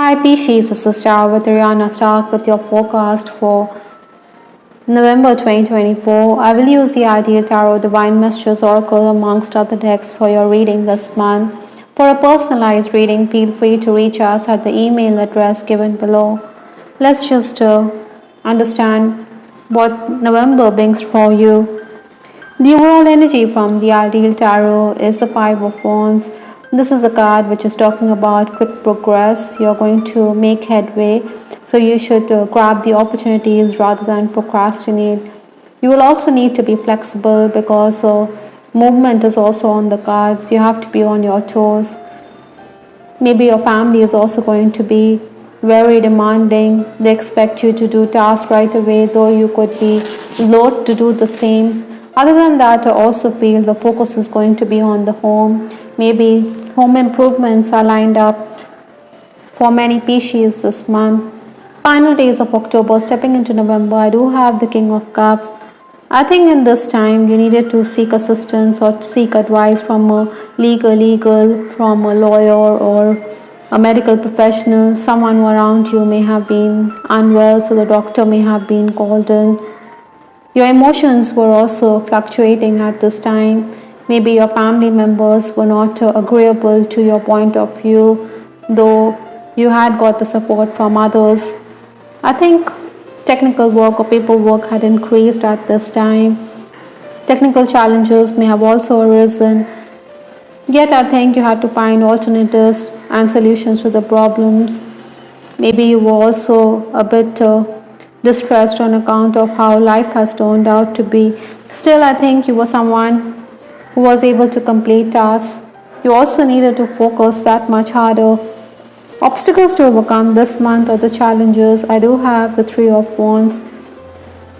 Hi Pisces, this is Star with Ariana. Start with your forecast for November 2024. I will use the Ideal Tarot Divine Messages Oracle amongst other decks for your reading this month. For a personalized reading, feel free to reach us at the email address given below. Let's just understand what November brings for you. The overall energy from the Ideal Tarot is the Five of Wands. This is a card which is talking about quick progress. You're going to make headway, so you should grab the opportunities rather than procrastinate. You will also need to be flexible because movement is also on the cards. You have to be on your toes. Maybe your family is also going to be very demanding. They expect you to do tasks right away, though you could be loath to do the same. Other than that, I also feel the focus is going to be on the home. Maybe home improvements are lined up for many Pisces this month. Final days of October, stepping into November, I do have the King of Cups. I think in this time you needed to seek assistance or seek advice from a legal, from a lawyer or a medical professional. Someone around you may have been unwell, so the doctor may have been called in. Your emotions were also fluctuating at this time. Maybe your family members were not agreeable to your point of view, though you had got the support from others. I think technical work or paperwork had increased at this time. Technical challenges may have also arisen. Yet I think you had to find alternatives and solutions to the problems. Maybe you were also a bit distressed on account of how life has turned out to be. Still, I think you were someone who was able to complete tasks. You also needed to focus that much harder. Obstacles to overcome this month or the challenges, I do have the Three of Wands.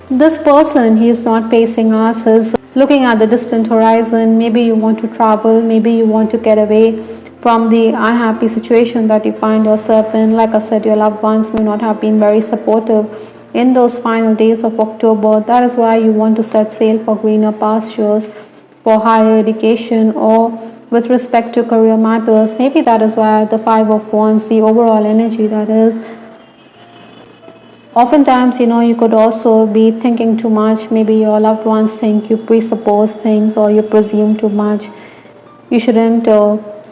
This person, he is not facing us, is looking at the distant horizon. Maybe you want to travel, maybe you want to get away from the unhappy situation that you find yourself in. Like I said, your loved ones may not have been very supportive in those final days of October. That is why you want to set sail for greener pastures, for higher education, or with respect to career matters. Maybe that is why the Five of Wands, the overall energy that is. Oftentimes, you could also be thinking too much. Maybe your loved ones think you presuppose things or you presume too much. You shouldn't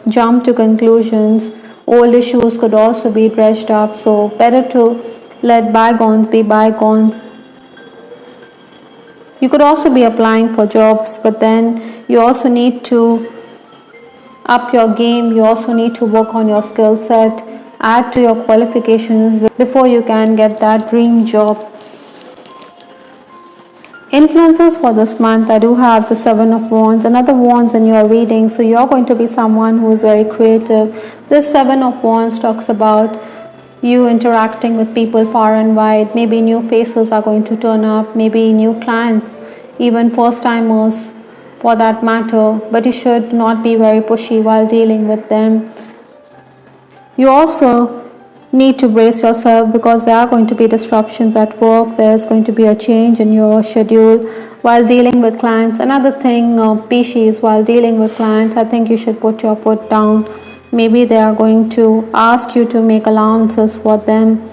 jump to conclusions. Old issues could also be dredged up, so better to let bygones be bygones. You could also be applying for jobs, but then you also need to up your game. You also need to work on your skill set, add to your qualifications before you can get that dream job. Influences for this month, I do have the Seven of Wands, another Wands in your reading, so you're going to be someone who is very creative. This Seven of Wands talks about you interacting with people far and wide. Maybe new faces are going to turn up, maybe new clients, even first timers for that matter, but you should not be very pushy while dealing with them. You also need to brace yourself because there are going to be disruptions at work. There's going to be a change in your schedule while dealing with clients. Another thing, Pisces, while dealing with clients, I think you should put your foot down. Maybe they are going to ask you to make allowances for them.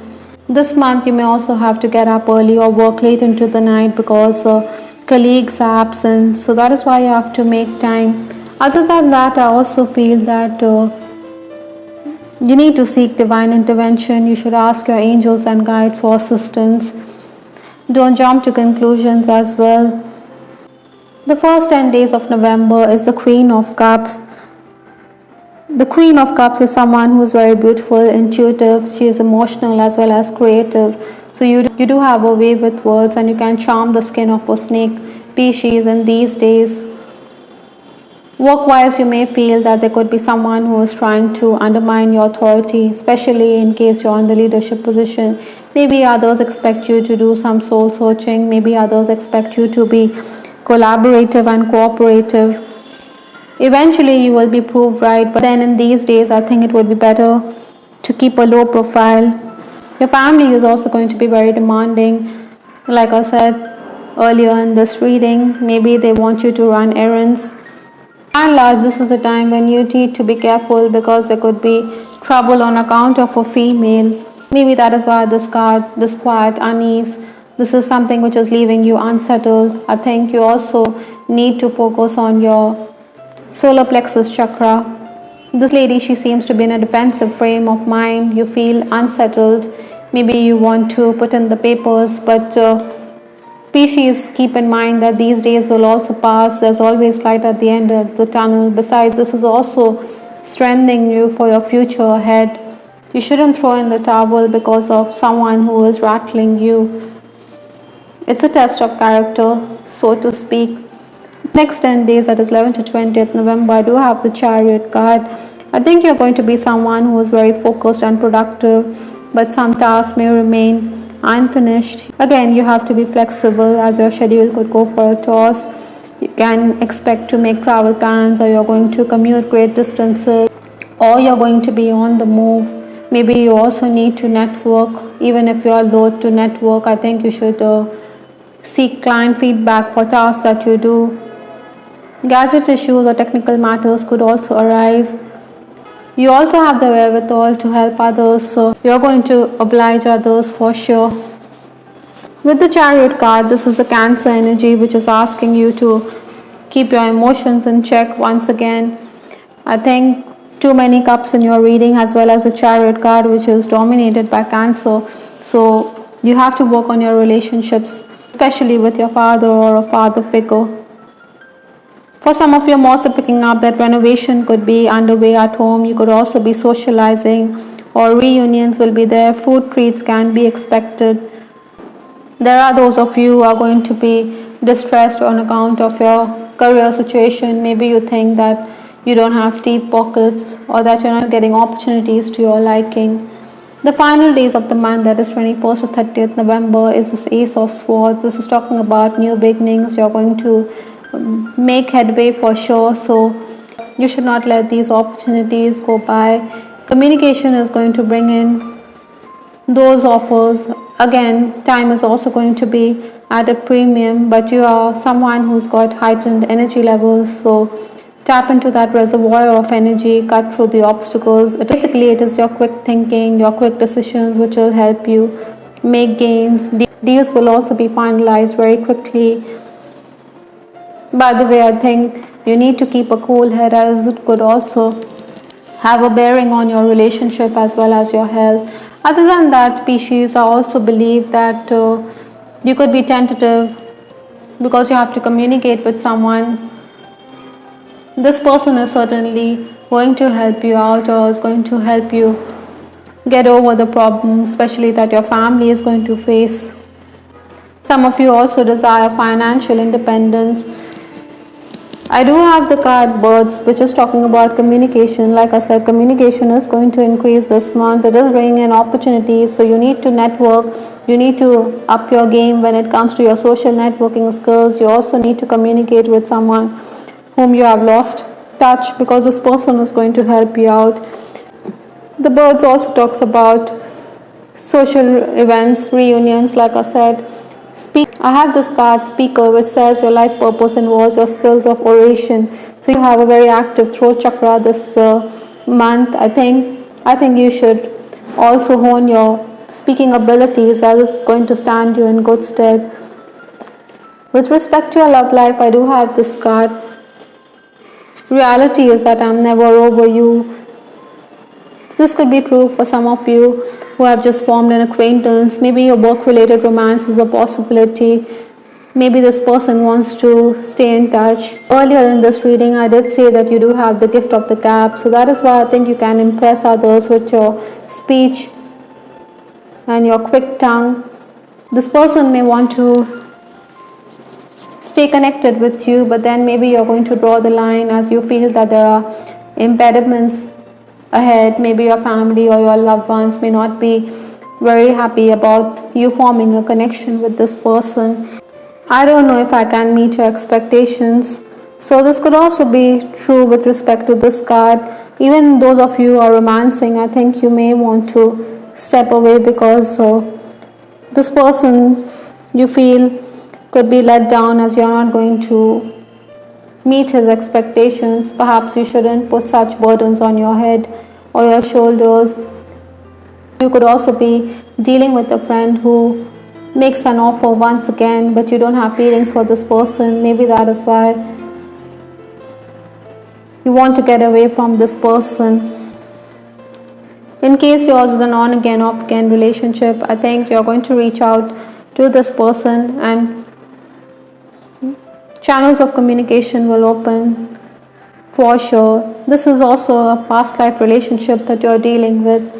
This month you may also have to get up early or work late into the night because colleagues are absent, so that is why you have to make time. Other than that, I also feel that you need to seek divine intervention. You should ask your angels and guides for assistance. Don't jump to conclusions as well. The first 10 days of November is the Queen of Cups. The Queen of Cups is someone who is very beautiful, intuitive. She is emotional as well as creative. So you do have a way with words and you can charm the skin of a snake, Pisces, in these days. Work-wise, you may feel that there could be someone who is trying to undermine your authority, especially in case you're in the leadership position. Maybe others expect you to do some soul searching. Maybe others expect you to be collaborative and cooperative. Eventually, you will be proved right, but then in these days, I think it would be better to keep a low profile. Your family is also going to be very demanding. Like I said earlier in this reading, maybe they want you to run errands. By and large, this is the time when you need to be careful because there could be trouble on account of a female. Maybe that is why this card, this quiet unease, this is something which is leaving you unsettled. I think you also need to focus on your solar plexus chakra. This lady, she seems to be in a defensive frame of mind. You feel unsettled. Maybe you want to put in the papers, but Pisces, keep in mind that these days will also pass. There's always light at the end of the tunnel. Besides, this is also strengthening you for your future ahead. You shouldn't throw in the towel because of someone who is rattling you. It's a test of character, so to speak. Next 10 days, that is 11th to 20th November, I do have the Chariot card. I think you're going to be someone who is very focused and productive, but some tasks may remain unfinished. Again, you have to be flexible as your schedule could go for a toss. You can expect to make travel plans, or you're going to commute great distances, or you're going to be on the move. Maybe you also need to network. Even if you're loath to network, I think you should seek client feedback for tasks that you do. Gadget issues or technical matters could also arise. You also have the wherewithal to help others, so you're going to oblige others for sure. With the Chariot card, this is the Cancer energy, which is asking you to keep your emotions in check once again. I think too many cups in your reading, as well as the Chariot card, which is dominated by Cancer. So you have to work on your relationships, especially with your father or a father figure. For some of you, I'm also picking up that renovation could be underway at home. You could also be socializing, or reunions will be there. Food treats can be expected. There are those of you who are going to be distressed on account of your career situation. Maybe you think that you don't have deep pockets, or that you're not getting opportunities to your liking. The final days of the month, that is 21st to 30th November, is this Ace of Swords. This is talking about new beginnings. You're going to make headway for sure, so you should not let these opportunities go by. Communication is going to bring in those offers. Again, time is also going to be at a premium, but you are someone who's got heightened energy levels, so tap into that reservoir of energy, cut through the obstacles. Basically, it is your quick thinking, your quick decisions which will help you make gains. Deals will also be finalized very quickly. By the way, I think you need to keep a cool head, as it could also have a bearing on your relationship as well as your health. Other than that, Pisces, I also believe that you could be tentative because you have to communicate with someone. This person is certainly going to help you out, or is going to help you get over the problem, especially that your family is going to face. Some of you also desire financial independence. I do have the card Birds, which is talking about communication. Like I said, communication is going to increase this month. It is bringing in opportunities, so you need to network. You need to up your game when it comes to your social networking skills. You also need to communicate with someone whom you have lost touch, because this person is going to help you out. The Birds also talks about social events, reunions, like I said. I have this card Speaker, which says your life purpose involves your skills of oration. So you have a very active throat chakra this month. I think you should also hone your speaking abilities, as it's going to stand you in good stead. With respect to your love life, I do have this card. Reality is that I'm never over you. This could be true for some of you who have just formed an acquaintance. Maybe your work-related romance is a possibility. Maybe this person wants to stay in touch. Earlier in this reading, I did say that you do have the gift of the gab. So that is why I think you can impress others with your speech and your quick tongue. This person may want to stay connected with you, but then maybe you're going to draw the line as you feel that there are impediments ahead. Maybe your family or your loved ones may not be very happy about you forming a connection with this person. I don't know if I can meet your expectations. So this could also be true with respect to this card. Even those of you who are romancing, I think you may want to step away, because this person you feel could be let down, as you're not going to meet his expectations. Perhaps you shouldn't put such burdens on your head. or your shoulders. You could also be dealing with a friend who makes an offer once again, but you don't have feelings for this person. Maybe that is why you want to get away from this person. In case yours is an on again, off again relationship, I think you're going to reach out to this person and channels of communication will open for sure. This is also a past life relationship that you're dealing with.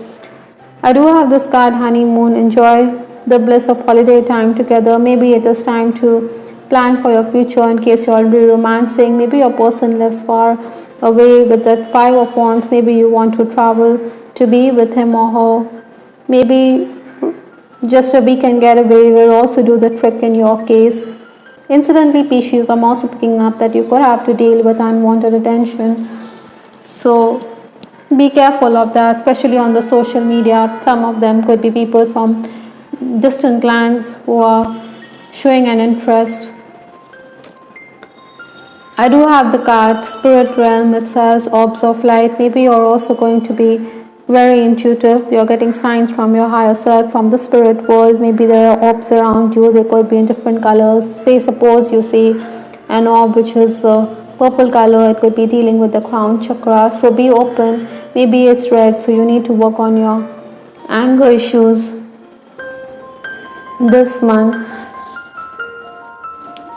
I do have this card, honeymoon. Enjoy the bliss of holiday time together. Maybe it is time to plan for your future in case you're already romancing. Maybe your person lives far away with that 5 of wands. Maybe you want to travel to be with him or her. Maybe just a weekend getaway will also do the trick in your case. Incidentally, Pisces, I'm also picking up that you could have to deal with unwanted attention. So be careful of that, especially on the social media. Some of them could be people from distant lands who are showing an interest. I do have the card Spirit Realm. It says orbs of light. Maybe you're also going to be very intuitive. You're getting signs from your higher self, from the spirit world. Maybe there are orbs around you. They could be in different colors. Say suppose you see an orb which is purple color. It could be dealing with the crown chakra. So be open. Maybe it's red, so you need to work on your anger issues this month.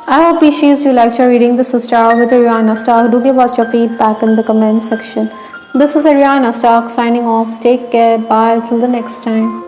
I hope Pisces you liked your reading. This is Tarot with Ariana Stark. Do give us your feedback in the comment section. This is Ariana Stark signing off. Take care. Bye. Till the next time.